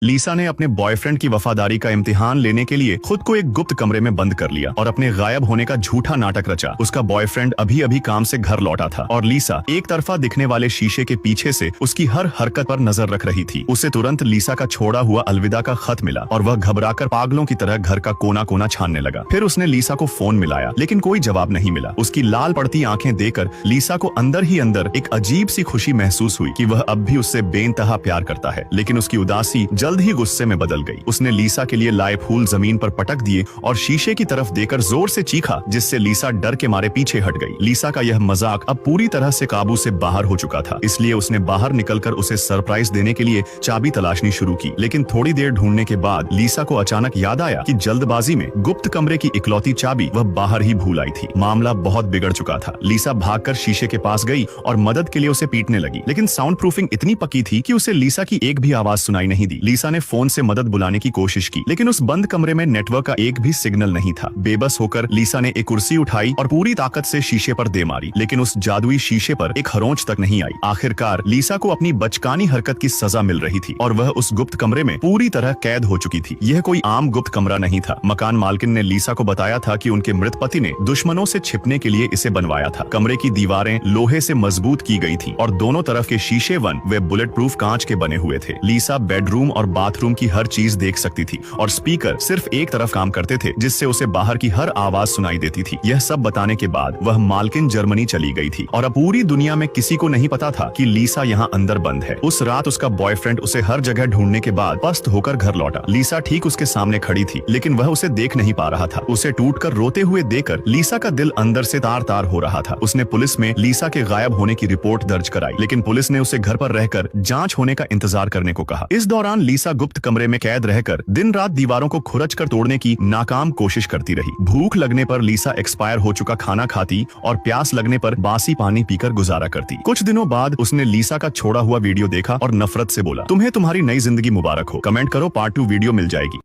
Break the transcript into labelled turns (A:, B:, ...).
A: लीसा ने अपने बॉयफ्रेंड की वफादारी का इम्तिहान लेने के लिए खुद को एक गुप्त कमरे में बंद कर लिया और अपने गायब होने का झूठा नाटक रचा। उसका बॉयफ्रेंड अभी अभी काम से घर लौटा था और लीसा एक तरफा दिखने वाले शीशे के पीछे से उसकी हर हरकत पर नजर रख रही थी। उसे तुरंत लीसा का छोड़ा हुआ अलविदा का खत मिला और वह घबराकर पागलों की तरह घर का कोना कोना छानने लगा। फिर उसने लीसा को फोन मिलाया लेकिन कोई जवाब नहीं मिला। उसकी लाल पड़ती आंखें देखकर लीसा को अंदर ही अंदर एक अजीब सी खुशी महसूस हुई कि वह अब भी उससे बेइंतहा प्यार करता है। लेकिन उसकी उदासी जल्द ही गुस्से में बदल गई। उसने लीसा के लिए लाए फूल जमीन पर पटक दिए और शीशे की तरफ देकर जोर से चीखा, जिससे लीसा डर के मारे पीछे हट गई। लीसा का यह मजाक अब पूरी तरह से काबू से बाहर हो चुका था, इसलिए उसने बाहर निकलकर उसे सरप्राइज देने के लिए चाबी तलाशनी शुरू की। लेकिन थोड़ी देर ढूंढने के बाद लीसा को अचानक याद आया कि जल्दबाजी में गुप्त कमरे की इकलौती चाबी वह बाहर ही भूल आई थी। मामला बहुत बिगड़ चुका था। लीसा भागकर शीशे के पास गई और मदद के लिए उसे पीटने लगी, लेकिन साउंड प्रूफिंग इतनी पक्की थी कि उसे लीसा की एक भी आवाज सुनाई नहीं दी। लीसा ने फोन से मदद बुलाने की कोशिश की, लेकिन उस बंद कमरे में नेटवर्क का एक भी सिग्नल नहीं था। बेबस होकर लीसा ने एक कुर्सी उठाई और पूरी ताकत से शीशे पर दे मारी, लेकिन उस जादुई शीशे पर एक खरोंच तक नहीं आई। आखिरकार लीसा को अपनी बचकानी हरकत की सजा मिल रही थी और वह उस गुप्त कमरे में पूरी तरह कैद हो चुकी थी। यह कोई आम गुप्त कमरा नहीं था। मकान मालकिन ने लीसा को बताया था कि उनके मृत पति ने दुश्मनों से छिपने के लिए इसे बनवाया था। कमरे की दीवारें लोहे से मजबूत की गई थी और दोनों तरफ के शीशे वे बुलेट प्रूफ कांच के बने हुए थे। लीसा बेडरूम और बाथरूम की हर चीज देख सकती थी और स्पीकर सिर्फ एक तरफ काम करते थे, जिससे उसे बाहर की हर आवाज सुनाई देती थी। यह सब बताने के बाद वह मालकिन जर्मनी चली गई थी और अब पूरी दुनिया में किसी को नहीं पता था कि लीसा यहाँ अंदर बंद है। उस रात उसका बॉयफ्रेंड उसे हर जगह ढूंढने के बाद पस्त होकर घर लौटा। लीसा ठीक उसके सामने खड़ी थी, लेकिन वह उसे देख नहीं पा रहा था। उसे टूटकर रोते हुए देखकर लीसा का दिल अंदर से तार तार हो रहा था। उसने पुलिस में लीसा के गायब होने की रिपोर्ट दर्ज कराई, लेकिन पुलिस ने उसे घर पर रहकर जांच होने का इंतजार करने को कहा। इस दौरान लीसा गुप्त कमरे में कैद रहकर दिन रात दीवारों को खुरच कर तोड़ने की नाकाम कोशिश करती रही। भूख लगने पर लीसा एक्सपायर हो चुका खाना खाती और प्यास लगने पर बासी पानी पीकर गुजारा करती। कुछ दिनों बाद उसने लीसा का छोड़ा हुआ वीडियो देखा और नफरत से बोला, तुम्हें तुम्हारी नई जिंदगी मुबारक हो। कमेंट करो, पार्ट 2 वीडियो मिल जाएगी।